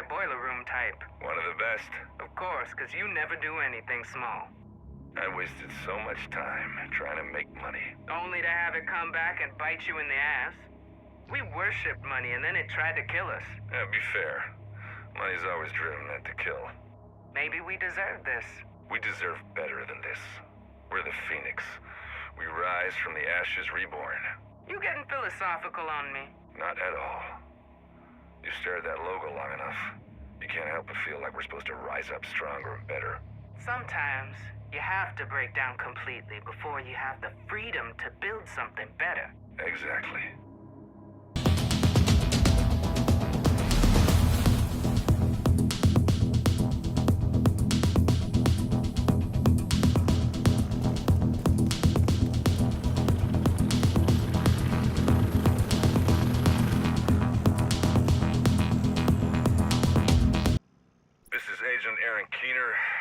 boiler room type. One of the best. Of course, because you never do anything small. I wasted so much time trying to make money. Only to have it come back and bite you in the ass. We worshipped money and then it tried to kill us. Yeah, be fair. Money's always driven men to kill. Maybe we deserve this. We deserve better than this. We're the Phoenix. We rise from the ashes reborn. You getting philosophical on me? Not at all. You stare at that logo long enough, you can't help but feel like we're supposed to rise up stronger and better. Sometimes you have to break down completely before you have the freedom to build something better. Exactly.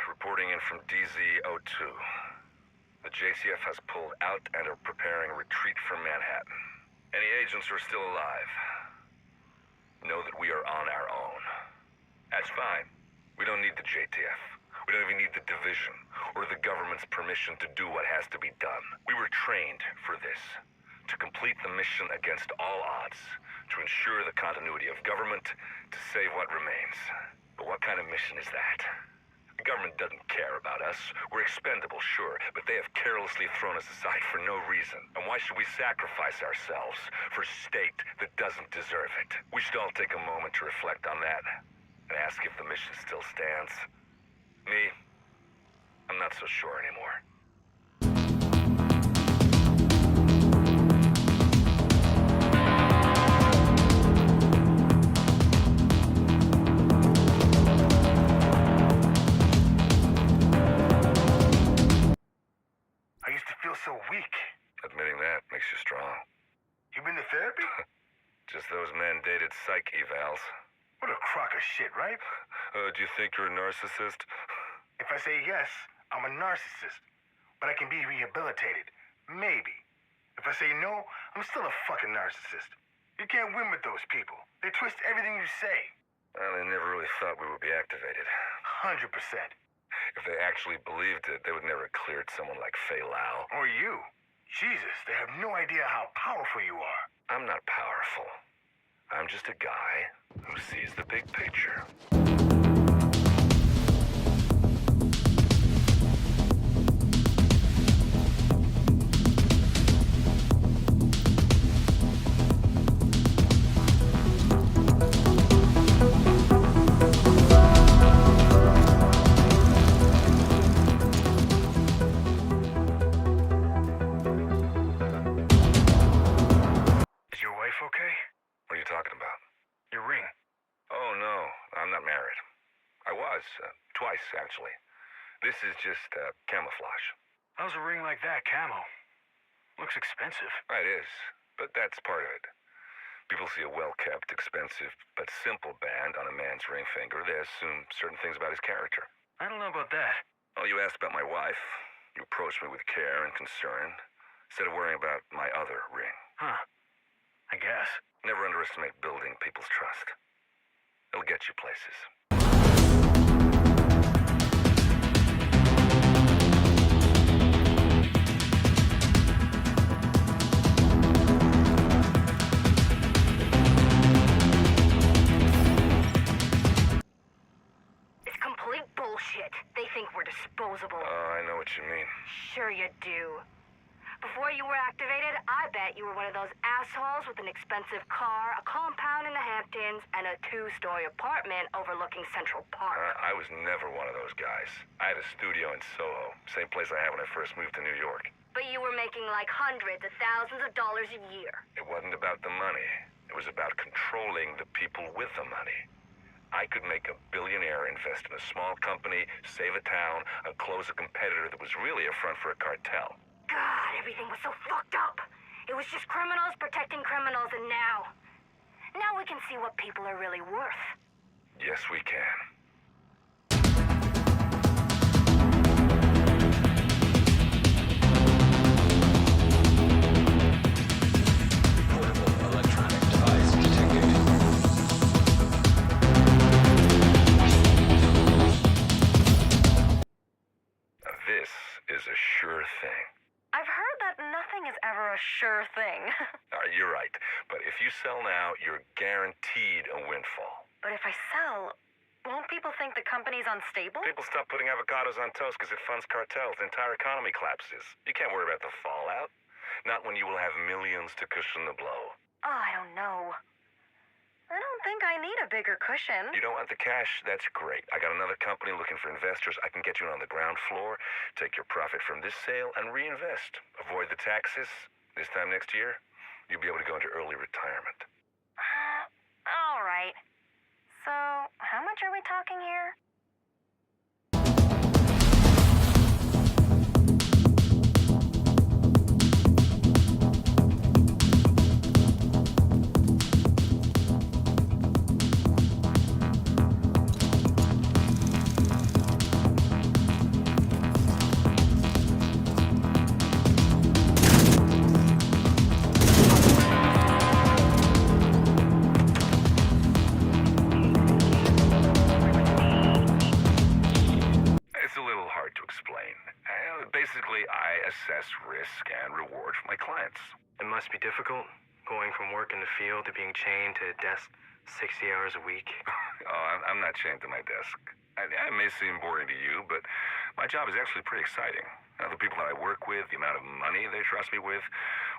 Reporting in from DZ-02. The JCF has pulled out and are preparing a retreat from Manhattan. Any agents who are still alive know that we are on our own. That's fine. We don't need the JTF. We don't even need the division or the government's permission to do what has to be done. We were trained for this, to complete the mission against all odds, to ensure the continuity of government, to save what remains. But what kind of mission is that? The government doesn't care about us. We're expendable, sure, but they have carelessly thrown us aside for no reason. And why should we sacrifice ourselves for a state that doesn't deserve it? We should all take a moment to reflect on that and ask if the mission still stands. Me, I'm not so sure anymore. So weak. Admitting that makes you strong. You been to therapy? Just those mandated psych evals. What a crock of shit, right? Do you think you're a narcissist? If I say yes, I'm a narcissist. But I can be rehabilitated. Maybe. If I say no, I'm still a fucking narcissist. You can't win with those people. They twist everything you say. Well, they never really thought we would be activated. 100%. If they actually believed it, they would never have cleared someone like Fei Lao. Or you. Jesus, they have no idea how powerful you are. I'm not powerful. I'm just a guy who sees the big picture. Okay? What are you talking about? Your ring. Oh, no. I'm not married. I was. Twice, actually. This is just camouflage. How's a ring like that camo? Looks expensive. It is. But that's part of it. People see a well-kept, expensive, but simple band on a man's ring finger. They assume certain things about his character. I don't know about that. Well, you asked about my wife. You approached me with care and concern, instead of worrying about my other ring. Huh. I guess. Never underestimate building people's trust. It'll get you places. It's complete bullshit. They think we're disposable. I know what you mean. Sure you do. Before you were activated, I bet you were one of those assholes with an expensive car, a compound in the Hamptons, and a 2-story apartment overlooking Central Park. I was never one of those guys. I had a studio in Soho, same place I had when I first moved to New York. But you were making like hundreds of thousands of dollars a year. It wasn't about the money. It was about controlling the people with the money. I could make a billionaire invest in a small company, save a town, and close a competitor that was really a front for a cartel. God, everything was so fucked up. It was just criminals protecting criminals, and now we can see what people are really worth. Yes, we can. Portable electronic device detected. is ever a sure thing. You're right. But if you sell now, you're guaranteed a windfall. But if I sell, won't people think the company's unstable? People stop putting avocados on toast because it funds cartels. The entire economy collapses. You can't worry about the fallout. Not when you will have millions to cushion the blow. Oh, I don't know. I don't think I need a bigger cushion. You don't want the cash? That's great. I got another company looking for investors. I can get you in on the ground floor, take your profit from this sale, and reinvest. Avoid the taxes. This time next year, you'll be able to go into early retirement. All right. So, how much are we talking here? Basically, I assess risk and reward for my clients. It must be difficult, going from work in the field to being chained to a desk 60 hours a week. I'm not chained to my desk. It may seem boring to you, but my job is actually pretty exciting. The people that I work with, the amount of money they trust me with,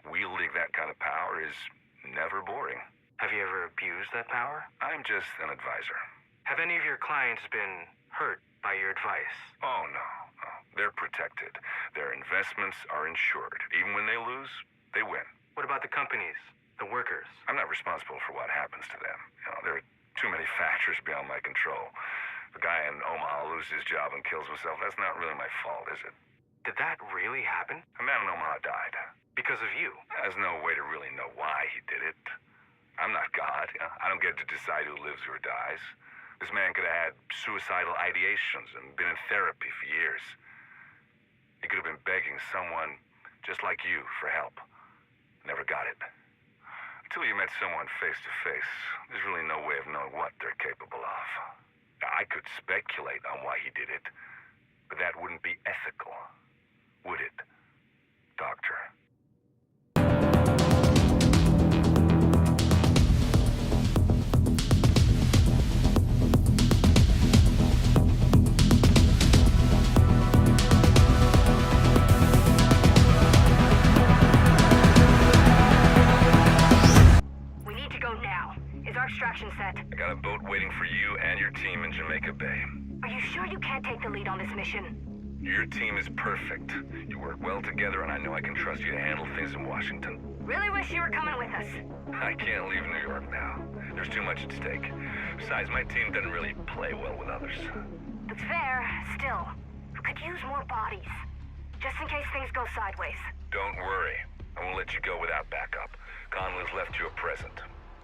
wielding that kind of power is never boring. Have you ever abused that power? I'm just an advisor. Have any of your clients been hurt by your advice? Oh, no. They're protected. Their investments are insured. Even when they lose, they win. What about the companies, the workers? I'm not responsible for what happens to them. There are too many factors beyond my control. The guy in Omaha loses his job and kills himself. That's not really my fault, is it? Did that really happen? A man in Omaha died. Because of you? There's no way to really know why he did it. I'm not God. I don't get to decide who lives or dies. This man could have had suicidal ideations and been in therapy for years. He could have been begging someone just like you for help. Never got it. Until you met someone face to face, there's really no way of knowing what they're capable of. I could speculate on why he did it, but that wouldn't be ethical, would it, Doctor? Extraction set. I got a boat waiting for you and your team in Jamaica Bay. Are you sure you can't take the lead on this mission? Your team is perfect. You work well together, and I know I can trust you to handle things in Washington. Really wish you were coming with us. I can't leave New York now. There's too much at stake. Besides, my team doesn't really play well with others. That's fair. Still, we could use more bodies. Just in case things go sideways. Don't worry. I won't let you go without backup. Conley's left you a present.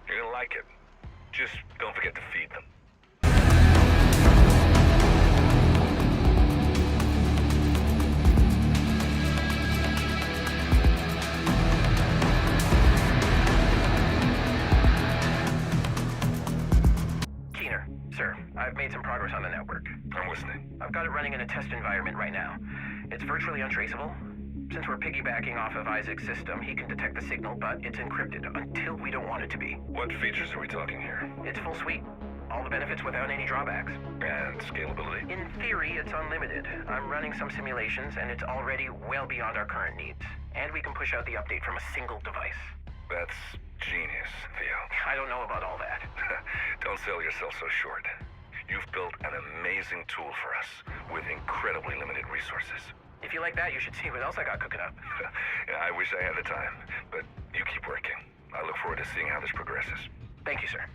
You're gonna like it. Just don't forget to feed them. Keener, sir, I've made some progress on the network. I'm listening. I've got it running in a test environment right now. It's virtually untraceable. Since we're piggybacking off of Isaac's system, he can detect the signal, but it's encrypted until we don't want it to be. What features are we talking here? It's full suite. All the benefits without any drawbacks. And scalability? In theory, it's unlimited. I'm running some simulations, and it's already well beyond our current needs. And we can push out the update from a single device. That's genius, Theo. I don't know about all that. Don't sell yourself so short. You've built an amazing tool for us with incredibly limited resources. If you like that, you should see what else I got cooking up. Yeah, I wish I had the time, but you keep working. I look forward to seeing how this progresses. Thank you, sir.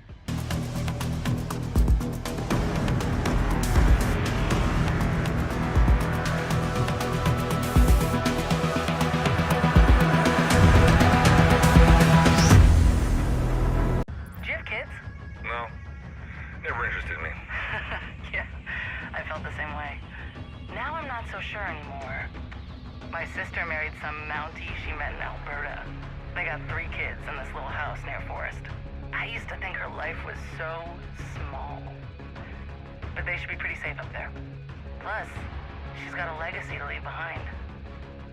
Do you have kids? No, never interested in me. Yeah, I felt the same way. Now I'm not so sure anymore. My sister married some Mountie she met in Alberta. They got 3 kids in this little house near Forest. I used to think her life was so small. But they should be pretty safe up there. Plus, she's got a legacy to leave behind.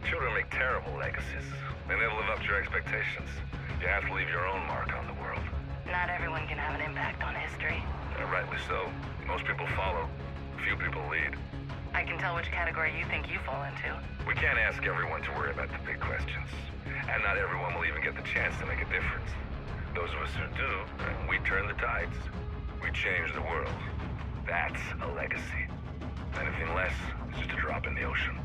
Children make terrible legacies. They never live up to your expectations. You have to leave your own mark on the world. Not everyone can have an impact on history. And rightly so. Most people follow. Few people lead. I can tell which category you think you fall into. We can't ask everyone to worry about the big questions. And not everyone will even get the chance to make a difference. Those of us who do, we turn the tides. We change the world. That's a legacy. Anything less is just a drop in the ocean.